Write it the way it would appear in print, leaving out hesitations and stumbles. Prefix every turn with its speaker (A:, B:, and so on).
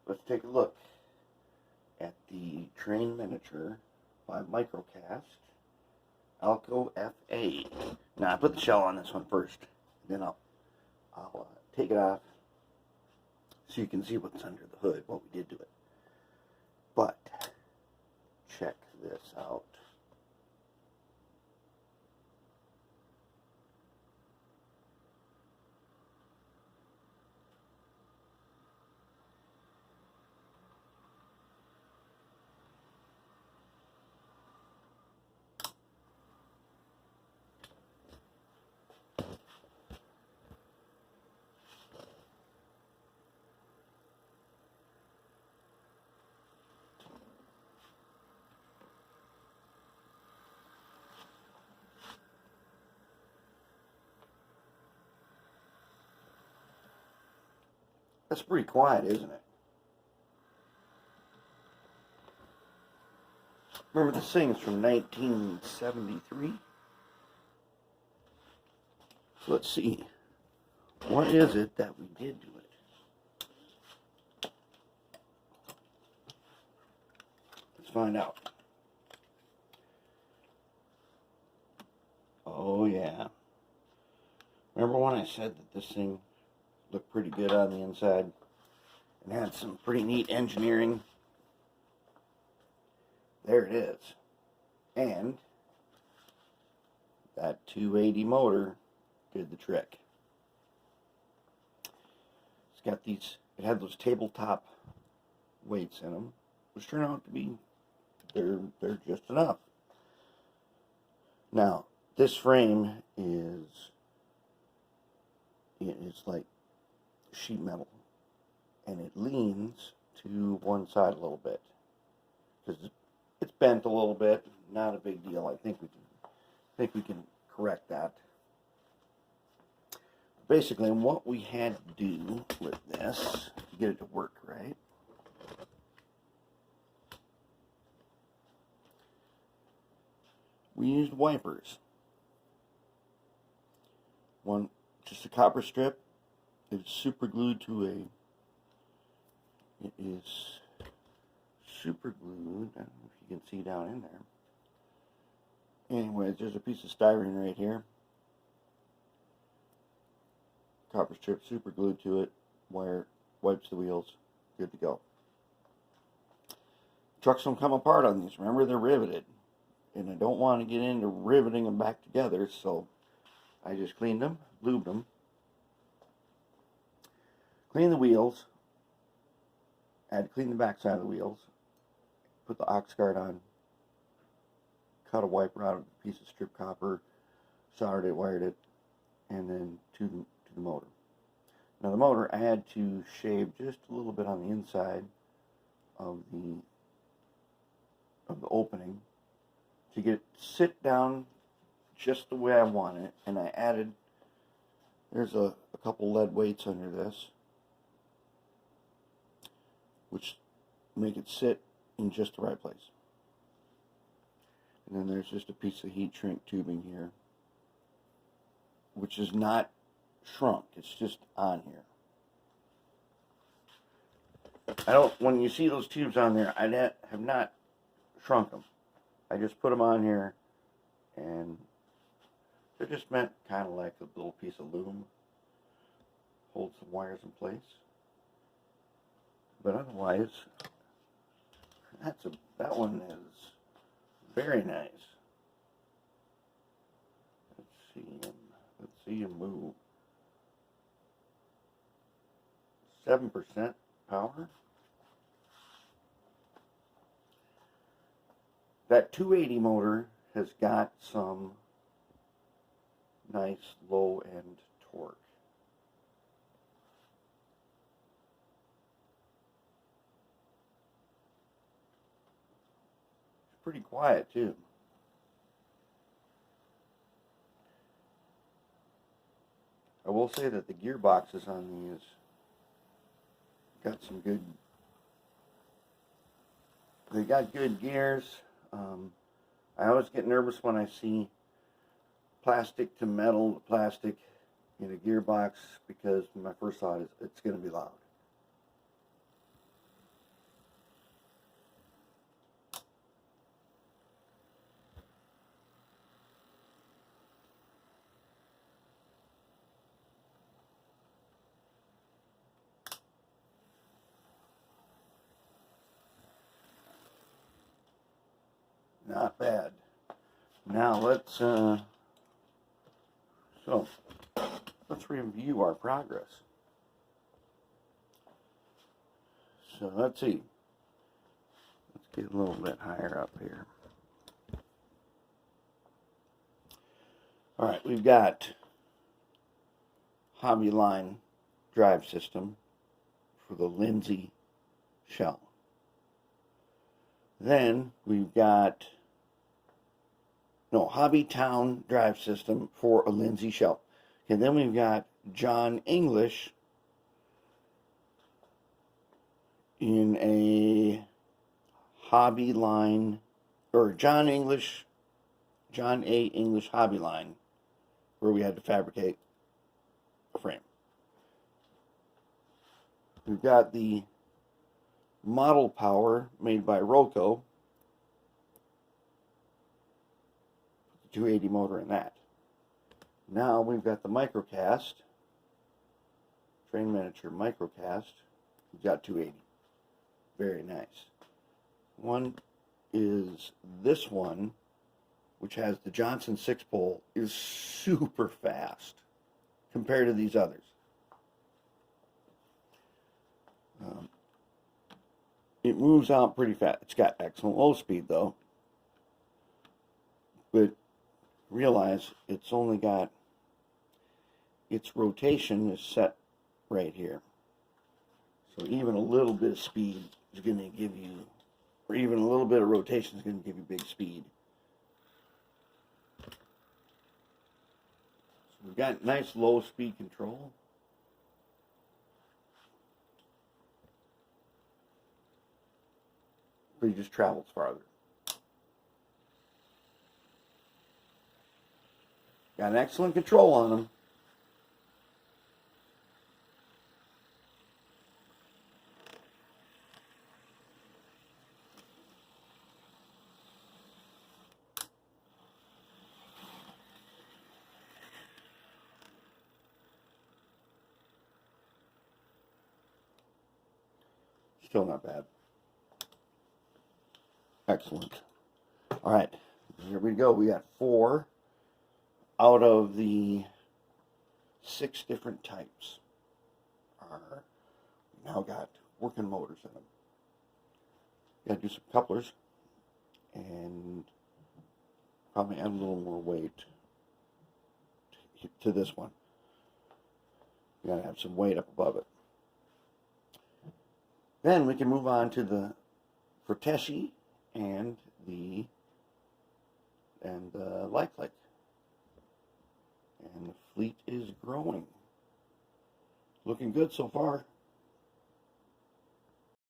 A: let's take a look at the Train Miniature by Microcast Alco FA. Now I put the shell on this one first, then I'll take it off so you can see what's under the hood, what we did to it. But check this out. That's pretty quiet, isn't it? Remember, this thing's from 1973. So let's see. What is it that we did to it? Let's find out. Oh, yeah. Remember when I said that this thing looked pretty good on the inside and had some pretty neat engineering? There it is. And that 280 motor did the trick. It's got these, it had those tabletop weights in them, which turn out to be, they're just enough. Now, this frame it's like sheet metal, and it leans to one side a little bit because it's bent a little bit. Not a big deal. I think we can correct that. Basically, what we had to do with this to get it to work right, we used wipers. One, just a copper strip. It's super glued to a. It is super glued. I don't know if you can see down in there. Anyways, there's a piece of styrene right here. Copper strip super glued to it. Wire wipes the wheels. Good to go. Trucks don't come apart on these. Remember, they're riveted, and I don't want to get into riveting them back together, so I just cleaned them, lubed them, cleaned the wheels. I had to clean the back side of the wheels, put the ox guard on, cut a wiper out of a piece of strip copper, soldered it, wired it, and then to the motor. Now the motor, I had to shave just a little bit on the inside of the opening to get it to sit down just the way I want it, and I added, there's a couple lead weights under this, which make it sit in just the right place. And then there's just a piece of heat shrink tubing here, which is not shrunk, it's just on here. When you see those tubes on there, I have not shrunk them. I just put them on here, and they're just meant kind of like a little piece of loom, hold some wires in place. But otherwise, that one is very nice. Let's see him move. 7% power. That 280 motor has got some nice low end torque. It's pretty quiet too. I will say that the gearboxes on these got some good, they got good gears. I always get nervous when I see plastic to metal, plastic in a gearbox, because my first thought is it's going to be loud. Not bad. Now let's review our progress. So let's see. Let's get a little bit higher up here. All right, we've got hobby line drive system for the Lindsay shell. Then we've got Hobby Town drive system for a Lindsay shell. And then we've got John English in a hobby line, or John A. English hobby line, where we had to fabricate a frame. We've got the Model Power made by Roco, 280 motor in that. Now we've got the Microcast, Train Miniature Microcast. We've got 280. Very nice. One is this one, which has the Johnson 6-pole, is super fast compared to these others. It moves out pretty fast. It's got excellent low speed though, but realize it's only got, its rotation is set right here. So even a little bit of speed is going to give you, or even a little bit of rotation is going to give you big speed. So we've got nice low speed control. But he just travels farther. Got an excellent control on them. Still not bad. Excellent. All right, here we go. We got 4 out of the 6 different types are now got working motors in them. Got to do some couplers and probably add a little more weight to this one. You got to have some weight up above it. Then we can move on to the Fortesci and the Lifelike. And the fleet is growing. Looking good so far.